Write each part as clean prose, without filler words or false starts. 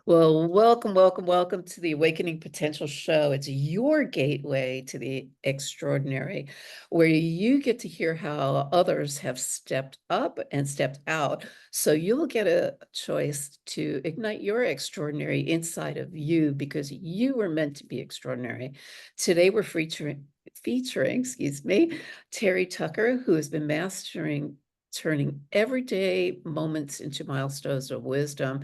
Well, welcome to the Awakening Potential Show. It's your gateway to the extraordinary, where you get to hear how others have stepped up and stepped out. So you'll get a choice to ignite your extraordinary inside of you because you were meant to be extraordinary. Today we're featuring, excuse me, Terry Tucker, who has been mastering turning everyday moments into milestones of wisdom.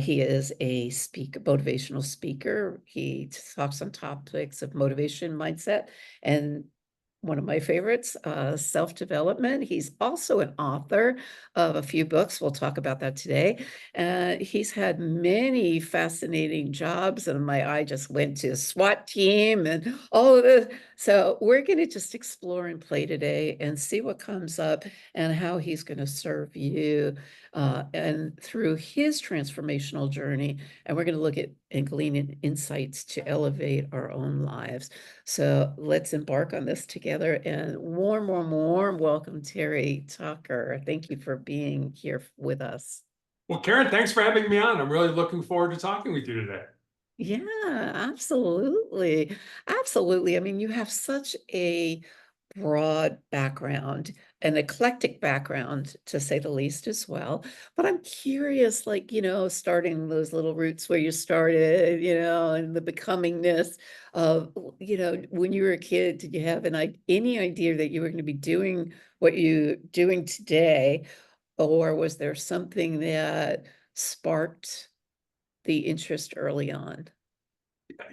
He is a motivational speaker. He talks on topics of motivation, mindset, and one of my favorites, self-development. He's also an author of a few books. We'll talk about that today. He's had many fascinating jobs, and my eye just went to SWAT team and all of this. So we're going to just explore and play today and see what comes up and how he's going to serve you and through his transformational journey. And we're going to look at and glean insights to elevate our own lives. So let's embark on this together. And warm welcome, Terry Tucker. Thank you for being here with us. Well, Karen, thanks for having me on. I'm really looking forward to talking with you today. Yeah, absolutely. Absolutely. I mean, you have such a broad background, an eclectic background, to say the least, as well. But I'm curious, like, starting those little roots where you started, and the becomingness of, when you were a kid, did you have any idea that you were going to be doing what you're doing today? Or was there something that sparked the interest early on?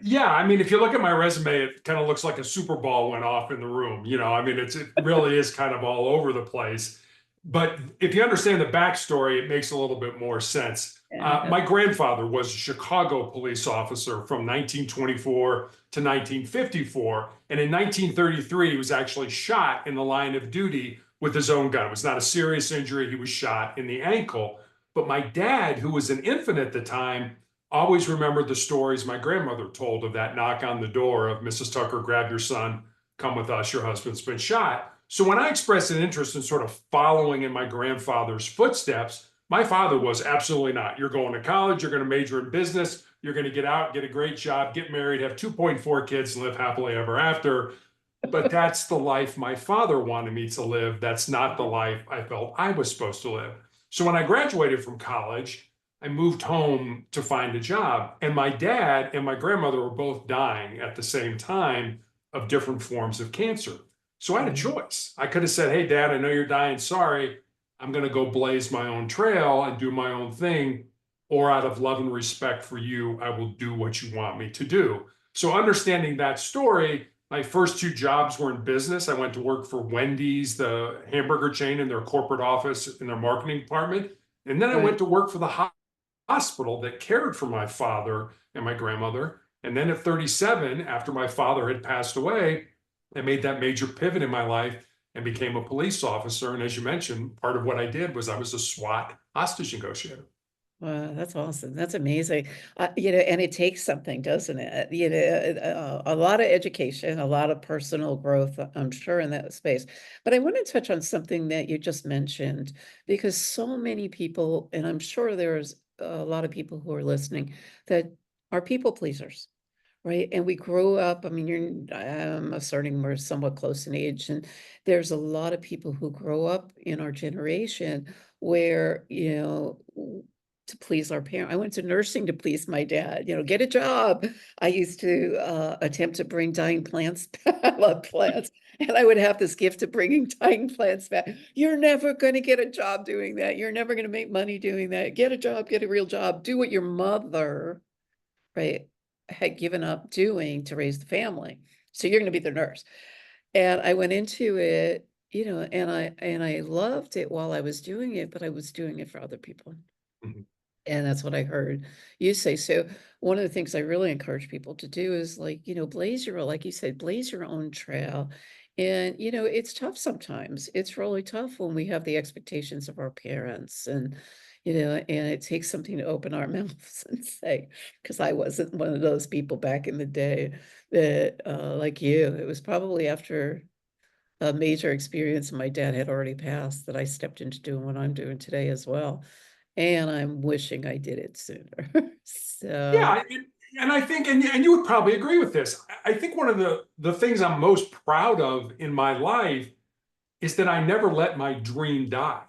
Yeah, I mean, if you look at my resume, it kind of looks like a Super Bowl went off in the room. I mean, it really is kind of all over the place. But if you understand the backstory, it makes a little bit more sense. Yeah. My grandfather was a Chicago police officer from 1924 to 1954. And in 1933, he was actually shot in the line of duty with his own gun. It was not a serious injury. He was shot in the ankle. But my dad, who was an infant at the time, always remembered the stories my grandmother told of that knock on the door of Mrs. Tucker, grab your son, come with us, your husband's been shot. So when I expressed an interest in sort of following in my grandfather's footsteps, my father was absolutely not. You're going to college, you're going to major in business, you're going to get out, get a great job, get married, have 2.4 kids, and live happily ever after. But that's the life my father wanted me to live. That's not the life I felt I was supposed to live. So when I graduated from college, I moved home to find a job. And my dad and my grandmother were both dying at the same time of different forms of cancer. So I had a Mm. choice. I could have said, hey, Dad, I know you're dying. Sorry. I'm going to go blaze my own trail and do my own thing. Or out of love and respect for you, I will do what you want me to do. So understanding that story, my first two jobs were in business. I went to work for Wendy's, the hamburger chain, in their corporate office in their marketing department. And then I went Right. to work for the hospital that cared for my father and my grandmother. And then at 37, after my father had passed away, I made that major pivot in my life and became a police officer. And as you mentioned, part of what I did was I was a SWAT hostage negotiator. Wow, that's awesome. That's amazing. And it takes something, doesn't it? A lot of education, a lot of personal growth, I'm sure, in that space. But I want to touch on something that you just mentioned, because so many people, and I'm sure there's a lot of people who are listening, that are people pleasers. Right. And we grow up, I mean, I'm asserting we're somewhat close in age, and there's a lot of people who grow up in our generation where, to please our parent. I went to nursing to please my dad, get a job. I used to attempt to bring dying plants, I love plants, and I would have this gift of bringing dying plants back. You're never going to get a job doing that. You're never going to make money doing that. Get a job, get a real job, do what your mother, right, had given up doing to raise the family. So you're going to be the nurse. And I went into it, and I loved it while I was doing it, but I was doing it for other people. Mhm. And that's what I heard you say. So one of the things I really encourage people to do is, like, like you said, blaze your own trail. And, it's tough sometimes. It's really tough when we have the expectations of our parents, and it takes something to open our mouths and say, because I wasn't one of those people back in the day that, like you, it was probably after a major experience and my dad had already passed that I stepped into doing what I'm doing today as well. and I'm wishing I did it sooner. So, Yeah, and I think, and you would probably agree with this. I think one of the things I'm most proud of in my life is that I never let my dream die.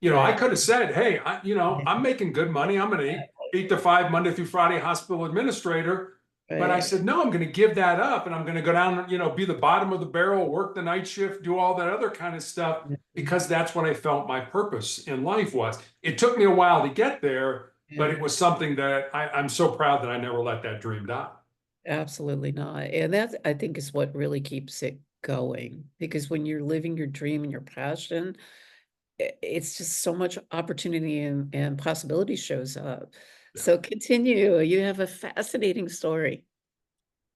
I right, could have said, "Hey, I'm making good money. I'm going to eight to five Monday through Friday hospital administrator." But I right, said, "No, I'm going to give that up, and I'm going to go down, be the bottom of the barrel, work the night shift, do all that other kind of stuff, mhm, because that's what I felt my purpose in life was." It took me a while to get there, but yeah. it was something that I'm so proud that I never let that dream die. Absolutely not. And that, I think, is what really keeps it going. Because when you're living your dream and your passion, it's just so much opportunity and possibility shows up. Yeah. So continue. You have a fascinating story.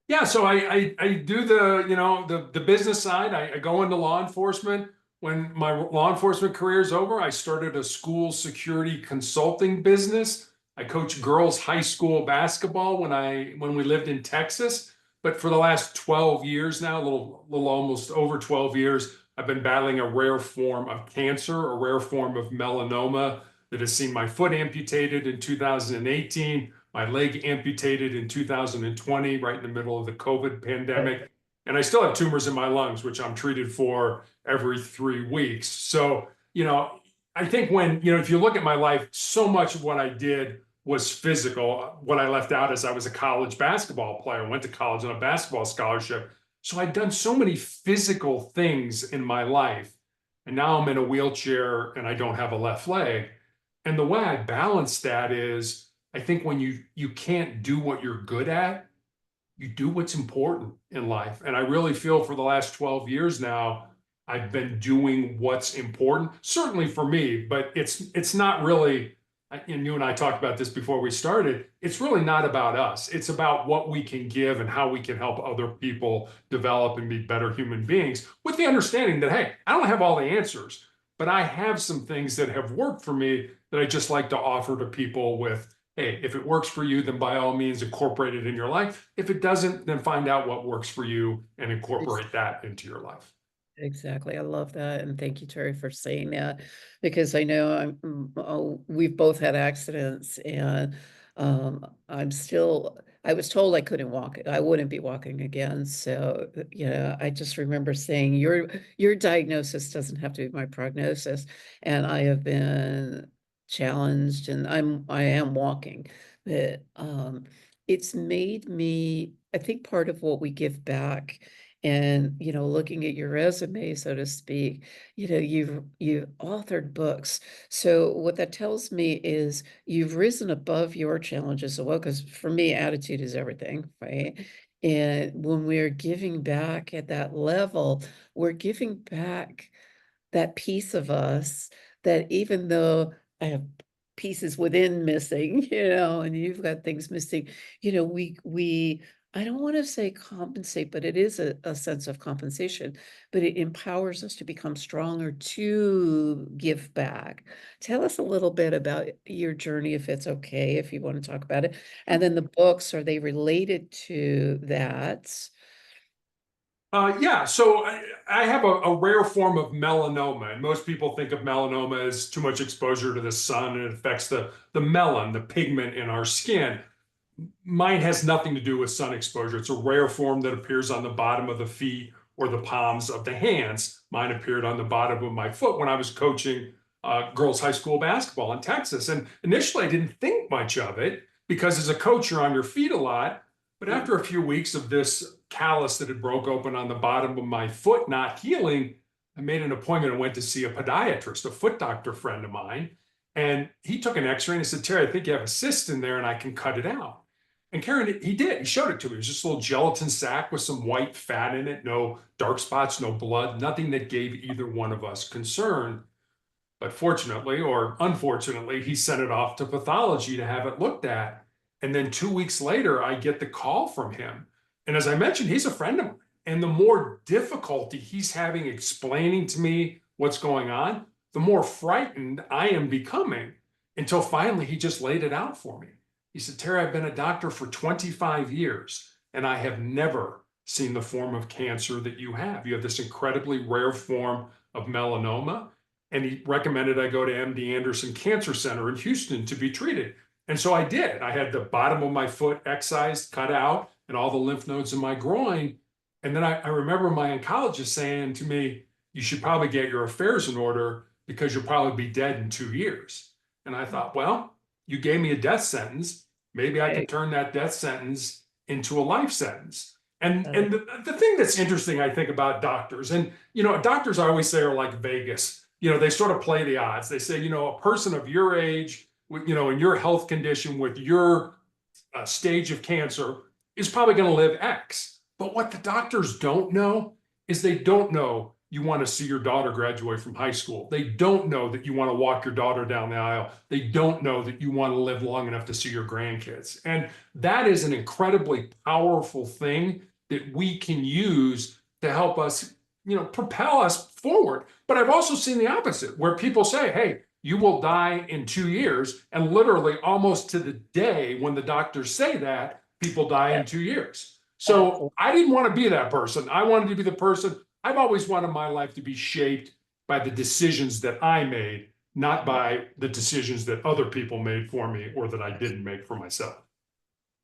Yeah, so I do the business side. I go into law enforcement. When my law enforcement career is over, I started a school security consulting business. I coach girls high school basketball when we lived in Texas. But for the last 12 years now, a little almost over 12 years, I've been battling a rare form of cancer, a rare form of melanoma that has seen my foot amputated in 2018, my leg amputated in 2020, right in the middle of the COVID pandemic. And I still have tumors in my lungs, which I'm treated for every 3 weeks. So, I think if you look at my life, so much of what I did was physical. What I left out is I was a college basketball player, went to college on a basketball scholarship. So I'd done so many physical things in my life. And now I'm in a wheelchair and I don't have a left leg. And the way I balance that is I think when you can't do what you're good at, you do what's important in life. And I really feel for the last 12 years now, I've been doing what's important, certainly for me, but it's not really, and you and I talked about this before we started, it's really not about us. It's about what we can give and how we can help other people develop and be better human beings with the understanding that, hey, I don't have all the answers, but I have some things that have worked for me that I just like to offer to people with, hey, if it works for you, then by all means incorporate it in your life. If it doesn't, then find out what works for you and incorporate that into your life. Exactly. I love that. And thank you, Terry, for saying that because I know we've both had accidents and I was told I couldn't walk. I wouldn't be walking again. So, I just remember saying your diagnosis doesn't have to be my prognosis. And I have been challenged and I am walking. But it's made me, I think part of what we give back and, looking at your resume, so to speak, you've authored books. So what that tells me is you've risen above your challenges as well, because for me, attitude is everything, right? And when we're giving back at that level, we're giving back that piece of us that even though I have pieces within missing, and you've got things missing, we I don't want to say compensate, but it is a sense of compensation, but it empowers us to become stronger to give back. Tell us a little bit about your journey, if it's okay, if you want to talk about it. And then the books, are they related to that? Yeah, so I have a rare form of melanoma, and most people think of melanoma as too much exposure to the sun, and it affects the melon, the pigment in our skin. Mine has nothing to do with sun exposure. It's a rare form that appears on the bottom of the feet or the palms of the hands. Mine appeared on the bottom of my foot when I was coaching girls' high school basketball in Texas. And initially, I didn't think much of it because as a coach, you're on your feet a lot. But Mm, after a few weeks of this callus that had broke open on the bottom of my foot not healing, I made an appointment and went to see a podiatrist, a foot doctor friend of mine. And he took an x-ray and he said, Terry, I think you have a cyst in there and I can cut it out. And Karen, he did. He showed it to me. It was just a little gelatin sac with some white fat in it, no dark spots, no blood, nothing that gave either one of us concern. But fortunately, or unfortunately, he sent it off to pathology to have it looked at. And then 2 weeks later, I get the call from him. And as I mentioned, he's a friend of mine. And the more difficulty he's having explaining to me what's going on, the more frightened I am becoming until finally he just laid it out for me. He said, Terry, I've been a doctor for 25 years and I have never seen the form of cancer that you have. You have this incredibly rare form of melanoma. and he recommended I go to MD Anderson Cancer Center in Houston to be treated. And so I did. I had the bottom of my foot excised, cut out, and all the lymph nodes in my groin. And then I remember my oncologist saying to me, you should probably get your affairs in order because you'll probably be dead in 2 years. And I thought, well, you gave me a death sentence. Maybe I can Right. turn that death sentence into a life sentence. And Uh, and the thing that's interesting, I think, about doctors, and doctors I always say are like Vegas. They sort of play the odds. They say, a person of your age, in your health condition, with your stage of cancer, is probably going to live X. But what the doctors don't know is they don't know you want to see your daughter graduate from high school. They don't know that you want to walk your daughter down the aisle. They don't know that you want to live long enough to see your grandkids. And that is an incredibly powerful thing that we can use to help us, propel us forward. But I've also seen the opposite, where people say, hey, you will die in 2 years. And literally almost to the day when the doctors say that, people die yeah, in 2 years. So absolutely. I didn't want to be that person. I wanted to be the person. I've always wanted my life to be shaped by the decisions that I made, not by the decisions that other people made for me or that I didn't make for myself.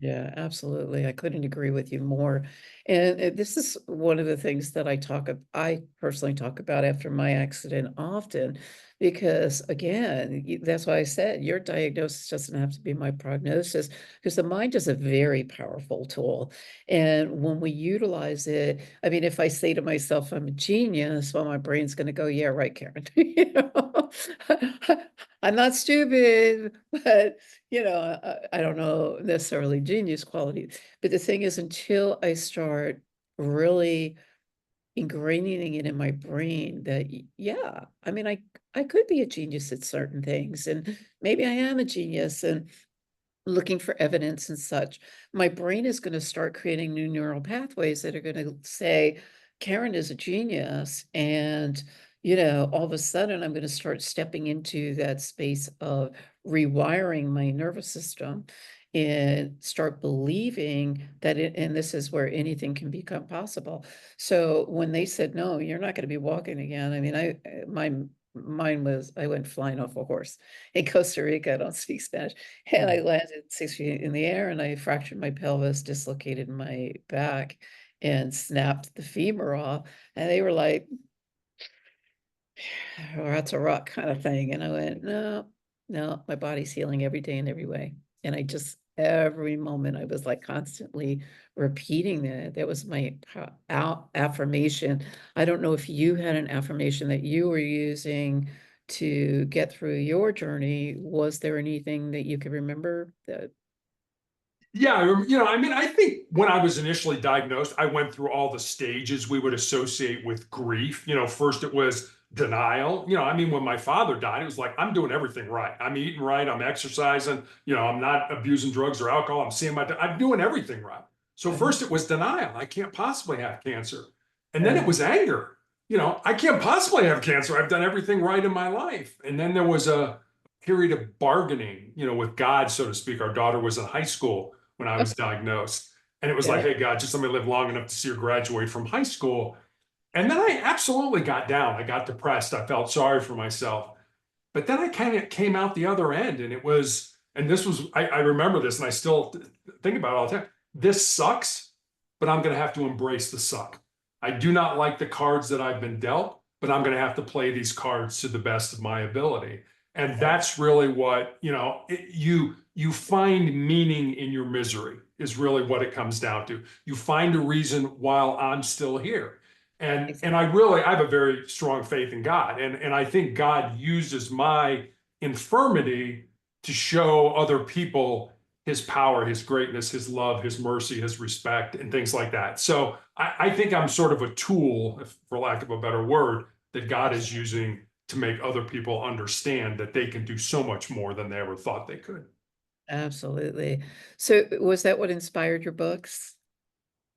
Yeah, absolutely. I couldn't agree with you more. And this is one of the things that I personally talk about after my accident often, because again, that's why I said your diagnosis doesn't have to be my prognosis, because the mind is a very powerful tool. And when we utilize it, I mean, if I say to myself, I'm a genius, well, my brain's going to go, yeah, right, Karen. I'm not stupid, but I don't know necessarily genius quality, but the thing is, until I start really ingraining it in my brain that, yeah, I mean, I could be a genius at certain things, and maybe I am a genius, and looking for evidence and such, my brain is going to start creating new neural pathways that are going to say, Karen is a genius. And, all of a sudden, I'm going to start stepping into that space of rewiring my nervous system and start believing that and this is where anything can become possible. So when they said, no, you're not going to be walking again, I mean, mine was, I went flying off a horse in Costa Rica. I don't speak Spanish. And I landed 6 feet in the air and I fractured my pelvis, dislocated my back, and snapped the femur off. And they were like, "Oh, that's a rock kind of thing." And I went, no, no, my body's healing every day in every way. And I just, every moment, I was like constantly repeating that. That was my affirmation. I don't know if you had an affirmation that you were using to get through your journey. Was there anything that you could remember that? Yeah, I mean, I think when I was initially diagnosed, I went through all the stages we would associate with grief. First it was denial. I mean, when my father died, it was like, I'm doing everything right. I'm eating right. I'm exercising. I'm not abusing drugs or alcohol. I'm seeing I'm doing everything right. So Uh-huh, first it was denial. I can't possibly have cancer. And then it uh, was anger. I can't possibly have cancer. I've done everything right in my life. And then there was a period of bargaining, with God, so to speak. Our daughter was in high school when I was diagnosed. And it was like, okay. hey, God, just let me live long enough to see her graduate from high school. And then I absolutely got down. I got depressed. I felt sorry for myself. But then I kind of came out the other end. And this was, I remember this and I still think about it all the time. This sucks, but I'm going to have to embrace the suck. I do not like the cards that I've been dealt, but I'm going to have to play these cards to the best of my ability. And that's really what, you find meaning in your misery is really what it comes down to. You find a reason while I'm still here. And I have a very strong faith in God. And I think God uses my infirmity to show other people his power, his greatness, his love, his mercy, his respect, and things like that. So I think I'm sort of a tool, for lack of a better word, that God is using to make other people understand that they can do so much more than they ever thought they could. Absolutely. So was that what inspired your books?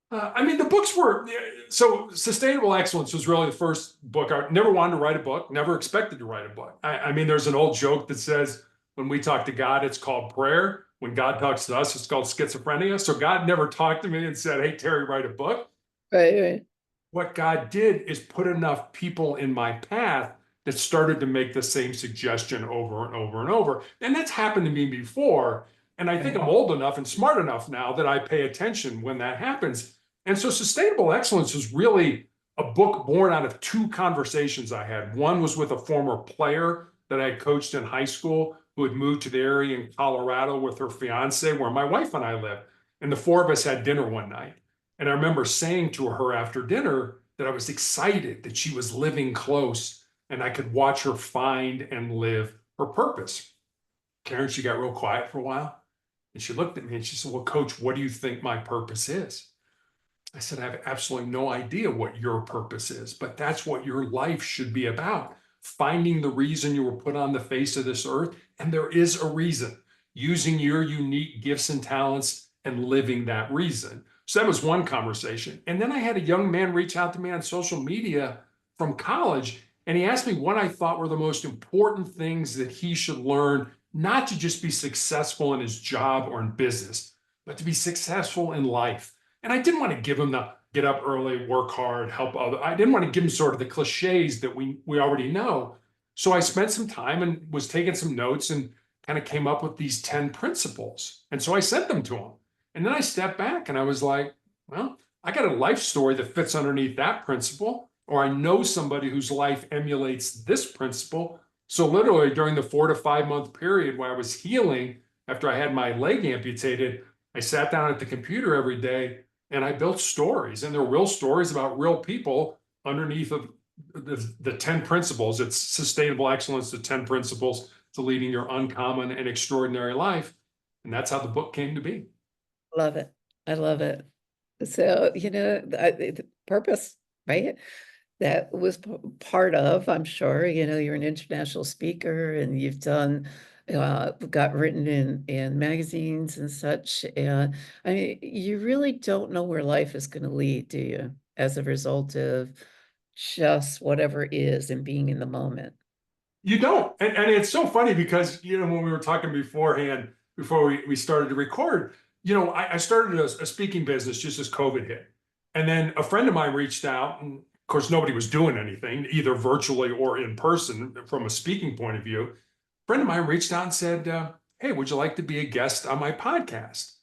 I mean, the books were so Sustainable Excellence was really the first book. I never wanted to write a book, never expected to write a book. I mean, there's an old joke that says when we talk to God, it's called prayer. When God talks to us, it's called schizophrenia. So God never talked to me and said, hey, Terry, write a book. Right, right. What God did is put enough people in my path that started to make the same suggestion over and over and over. And that's happened to me before. And I think Right. I'm old enough and smart enough now that I pay attention when that happens. And so Sustainable Excellence is really a book born out of two conversations I had. One was with a former player that I coached in high school who had moved to the area in Colorado with her fiance, where my wife and I live. And the four of us had dinner one night. And I remember saying to her after dinner that I was excited that she was living close and I could watch her find and live her purpose. Karen, she got real quiet for a while. And she looked at me and she said, "Well, Coach, what do you think my purpose is?" I said, "I have absolutely no idea what your purpose is, but that's what your life should be about. Finding the reason you were put on the face of this earth. And there is a reason, using your unique gifts and talents and living that reason." So that was one conversation. And then I had a young man reach out to me on social media from college, and he asked me what I thought were the most important things that he should learn, not to just be successful in his job or in business, but to be successful in life. And I didn't want to give him the get up early, work hard, help others. I didn't want to give him sort of the cliches that we already know. So I spent some time and was taking some notes and kind of came up with these 10 principles. And so I sent them to him. And then I stepped back and I was like, well, I got a life story that fits underneath that principle, or I know somebody whose life emulates this principle. So literally during the 4 to 5 month period where I was healing after I had my leg amputated, I sat down at the computer every day and I built stories, and they're real stories about real people underneath of the 10 principles. It's sustainable excellence, the 10 principles to leading your uncommon and extraordinary life. And that's how the book came to be. Love it. I love it. So, the purpose, right? That was part of, I'm sure, you're an international speaker and you've done, got written in magazines and such. And I mean, you really don't know where life is going to lead, do you? As a result of just whatever is and being in the moment. You don't. And it's so funny because, when we were talking beforehand, before we started to record, I started a speaking business just as COVID hit. And then a friend of mine reached out, and of course, nobody was doing anything, either virtually or in person from a speaking point of view. A friend of mine reached out and said, "Hey, would you like to be a guest on my podcast?"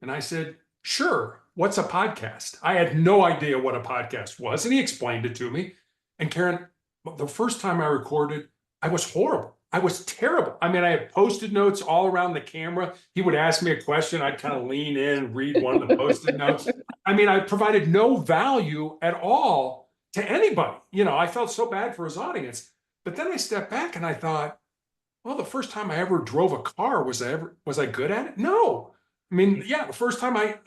And I said, "Sure. What's a podcast?" I had no idea what a podcast was. And he explained it to me. And Karen, the first time I recorded, I was horrible. I was terrible. I mean, I had Post-it notes all around the camera. He would ask me a question. I'd kind of lean in and read one of the Post-it notes. I mean, I provided no value at all to anybody. I felt so bad for his audience. But then I stepped back and I thought, well, the first time I ever drove a car, was I good at it? No. I mean, yeah, the first time I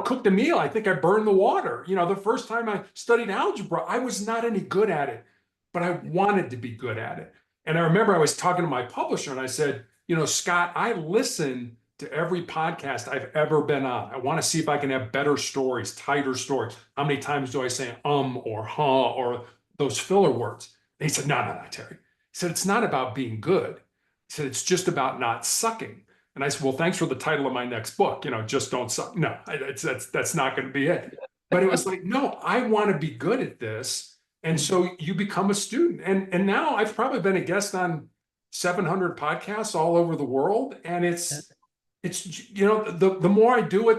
cooked a meal, I think I burned the water. The first time I studied algebra, I was not any good at it, but I wanted to be good at it. And I remember I was talking to my publisher and I said, "Scott, I listen to every podcast I've ever been on. I want to see if I can have better stories, tighter stories. How many times do I say or huh or those filler words?" And he said, No, Terry." He said, "It's not about being good." He said, "It's just about not sucking." And I said, "Well, thanks for the title of my next book, Just Don't Suck." No, that's not going to be it. But it was like, no, I want to be good at this. And so you become a student. And now I've probably been a guest on 700 podcasts all over the world. And it's the more I do it,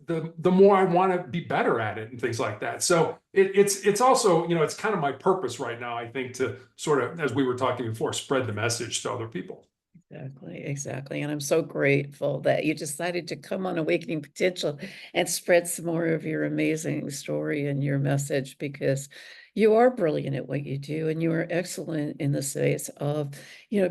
the more I want to be better at it and things like that. So it's also, it's kind of my purpose right now, I think, to sort of, as we were talking before, spread the message to other people. Exactly, exactly. And I'm so grateful that you decided to come on Awakening Potential and spread some more of your amazing story and your message, because you are brilliant at what you do and you are excellent in the space of,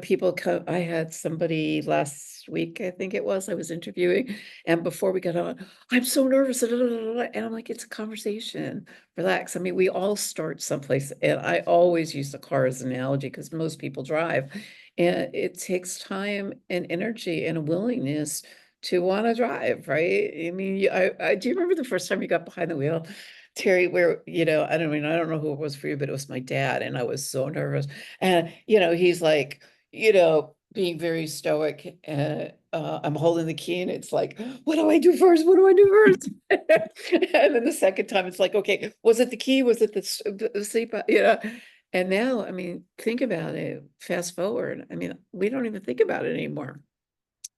people come. I had somebody last week, I think it was, I was interviewing, and before we got on, "I'm so nervous." And I'm like, it's a conversation. Relax. I mean, we all start someplace. And I always use the car as an analogy because most people drive. And it takes time and energy and a willingness to want to drive, right? I mean, I do you remember the first time you got behind the wheel, Terry, where, I don't know who it was for you, but it was my dad, and I was so nervous. And, he's like, being very stoic, and I'm holding the key, and it's like, what do I do first? What do I do first? And then the second time, it's like, okay, was it the key? Was it the seatbelt? And now, I mean, think about it, fast forward. I mean, we don't even think about it anymore.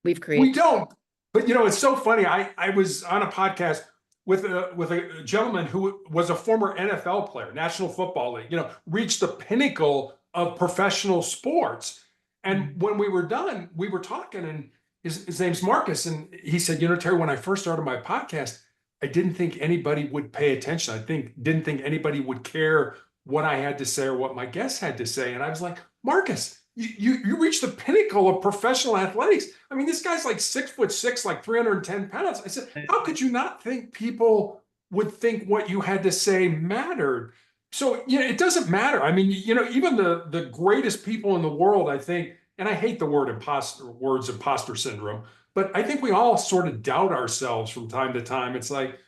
We've We created. don't. But it's so funny. I was on a podcast with a gentleman who was a former NFL player, National Football League, reached the pinnacle of professional sports. And when we were done, we were talking, and his name's Marcus. And he said, Terry, when I first started my podcast, I didn't think anybody would pay attention. Didn't think anybody would care what I had to say or what my guests had to say. And I was like, Marcus, you reached the pinnacle of professional athletics. I mean, this guy's like 6'6", like 310 pounds. I said, how could you not think people would think what you had to say mattered? So, it doesn't matter. I mean, even the greatest people in the world, I think, and I hate the words imposter syndrome, but I think we all sort of doubt ourselves from time to time. It's like,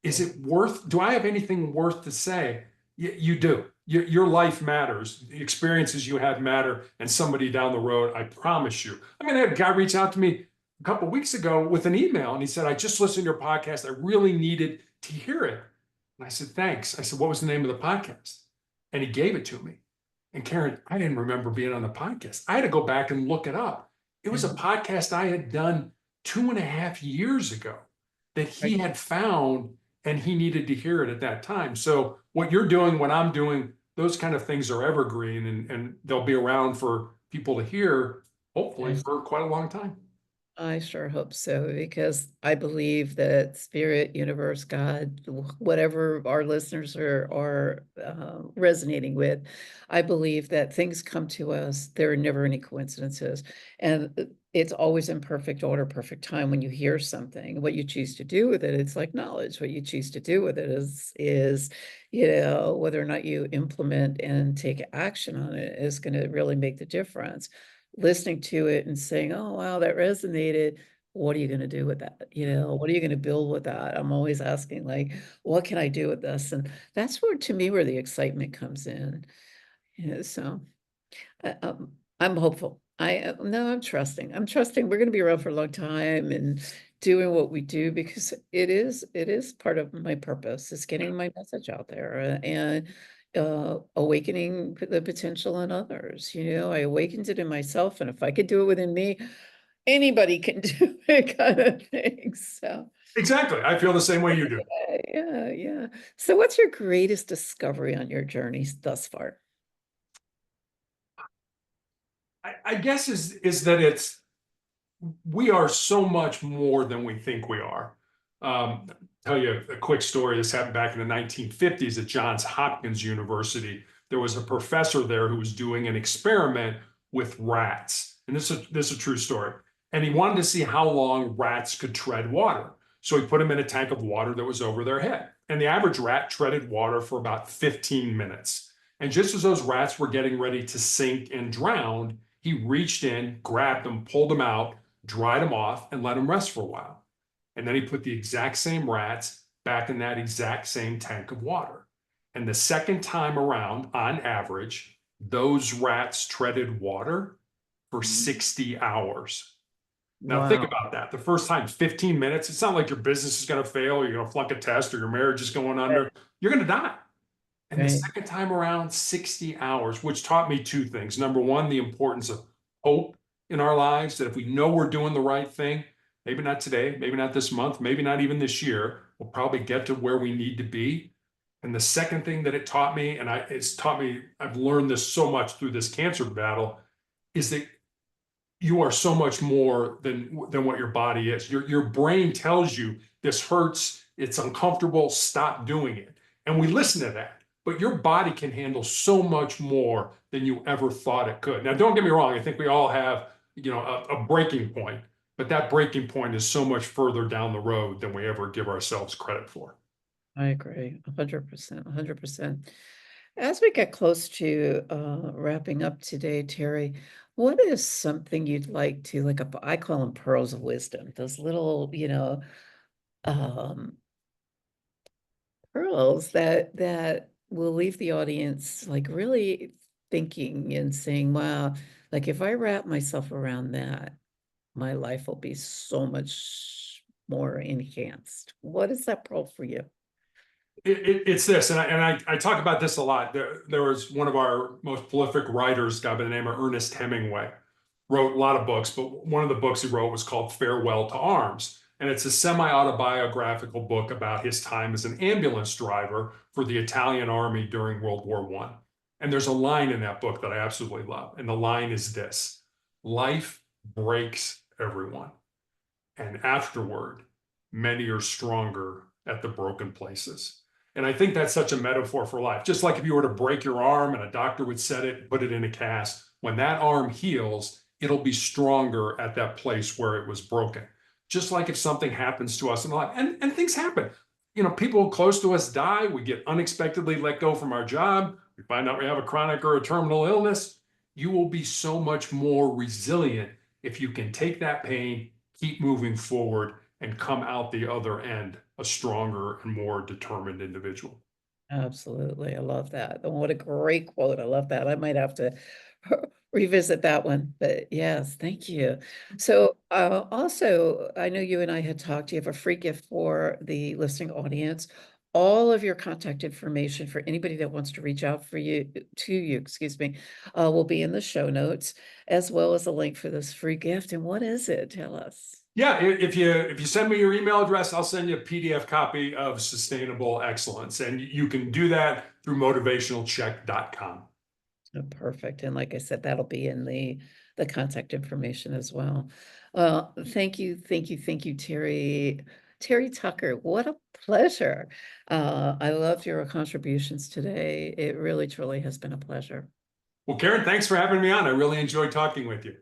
do I have anything worth to say? You do. Your life matters. The experiences you have matter, and somebody down the road, I promise you. I mean, I had a guy reach out to me a couple of weeks ago with an email, and he said, I just listened to your podcast. I really needed to hear it. And I said, thanks. I said, what was the name of the podcast? And he gave it to me. And Karen, I didn't remember being on the podcast. I had to go back and look it up. It was a podcast I had done 2.5 years ago that he had found, and he needed to hear it at that time. So what you're doing, what I'm doing, those kind of things are evergreen, and they'll be around for people to hear, hopefully, for quite a long time. I sure hope so, because I believe that spirit, universe, God, whatever our listeners are resonating with, I believe that things come to us. There are never any coincidences, and it's always in perfect order, perfect time when you hear something. What you choose to do with it, it's like knowledge. What you choose to do with it is whether or not you implement and take action on it is going to really make the difference. Listening to it and saying, oh, wow, that resonated. What are you going to do with that? What are you going to build with that? I'm always asking, like, what can I do with this? And that's where, to me, where the excitement comes in. So I'm hopeful. No, I'm trusting. I'm trusting we're going to be around for a long time and doing what we do, because it is part of my purpose. Is getting my message out there, and awakening the potential in others. I awakened it in myself, and if I could do it within me, anybody can do it, kind of thing. So Exactly. I feel the same way you do. yeah. So what's your greatest discovery on your journeys thus far? I guess is that we are so much more than we think we are. Tell you a quick story. This happened back in the 1950s at Johns Hopkins University. There was a professor there who was doing an experiment with rats. And this is a true story. And he wanted to see how long rats could tread water. So he put them in a tank of water that was over their head. And the average rat treaded water for about 15 minutes. And just as those rats were getting ready to sink and drown, he reached in, grabbed them, pulled them out, dried them off, and let them rest for a while. And then he put the exact same rats back in that exact same tank of water. And the second time around, on average, those rats treaded water for 60 hours. Now, think Wow. about that. The first time, 15 minutes. It's not like your business is going to fail, or you're going to flunk a test, or your marriage is going under. You're going to die. And the Right. second time around, 60 hours, which taught me two things. Number one, the importance of hope in our lives, that if we know we're doing the right thing, maybe not today, maybe not this month, maybe not even this year, we'll probably get to where we need to be. And the second thing that it taught me, and it's taught me, I've learned this so much through this cancer battle, is that you are so much more than what your body is. Your brain tells you this hurts, it's uncomfortable, stop doing it. And we listen to that. But your body can handle so much more than you ever thought it could. Now, don't get me wrong, I think we all have, a breaking point, but that breaking point is so much further down the road than we ever give ourselves credit for. I agree, 100%, 100%. As we get close to wrapping up today, Terry, what is something you'd like to, like, I call them pearls of wisdom, those little, um, pearls that will leave the audience like really thinking and saying, wow, like if I wrap myself around that, my life will be so much more enhanced. What is that pearl for you? It's this, and I talk about this a lot. There was one of our most prolific writers, a guy by the name of Ernest Hemingway, wrote a lot of books, but one of the books he wrote was called Farewell to Arms. And it's a semi-autobiographical book about his time as an ambulance driver for the Italian army during World War I. And there's a line in that book that I absolutely love. And the line is this: life breaks everyone. And afterward, many are stronger at the broken places. And I think that's such a metaphor for life. Just like if you were to break your arm and a doctor would set it, put it in a cast, when that arm heals, it'll be stronger at that place where it was broken. Just like if something happens to us in life, and things happen. You know, people close to us die, we get unexpectedly let go from our job, we find out we have a chronic or a terminal illness. You will be so much more resilient if you can take that pain, keep moving forward, and come out the other end a stronger and more determined individual. Absolutely. I love that. And what a great quote. I love that. I might have to revisit that one. But yes, thank you. So, also, I know you and I had talked. You have a free gift for the listening audience. All of your contact information for anybody that wants to reach out for you to you, excuse me, will be in the show notes, as well as a link for this free gift. And what is it? Tell us. Yeah, if you send me your email address, I'll send you a PDF copy of Sustainable Excellence. And you can do that through motivationalcheck.com. Oh, perfect. And like I said, that'll be in the contact information as well. Thank you, thank you, thank you, Terry. Terry Tucker, what a pleasure. I loved your contributions today. It really, truly has been a pleasure. Well, Karen, thanks for having me on. I really enjoyed talking with you.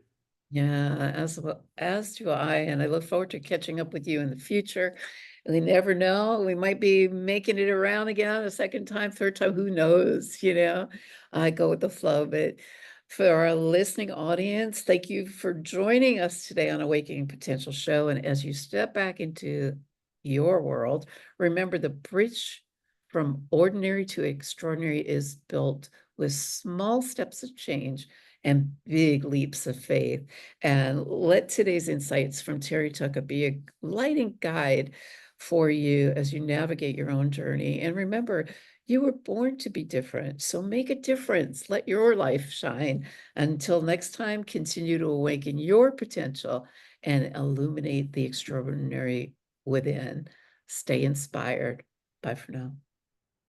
Yeah, as well as do I, and I look forward to catching up with you in the future. We never know, we might be making it around again a second time, third time, who knows, you know? I go with the flow, but for our listening audience, thank you for joining us today on Awakening Potential Show. And as you step back into your world, remember the bridge from ordinary to extraordinary is built with small steps of change and big leaps of faith. And let today's insights from Terry Tucker be a lighting guide for you as you navigate your own journey. And remember, you were born to be different. So make a difference. Let your life shine. Until next time, continue to awaken your potential and illuminate the extraordinary within. Stay inspired. Bye for now.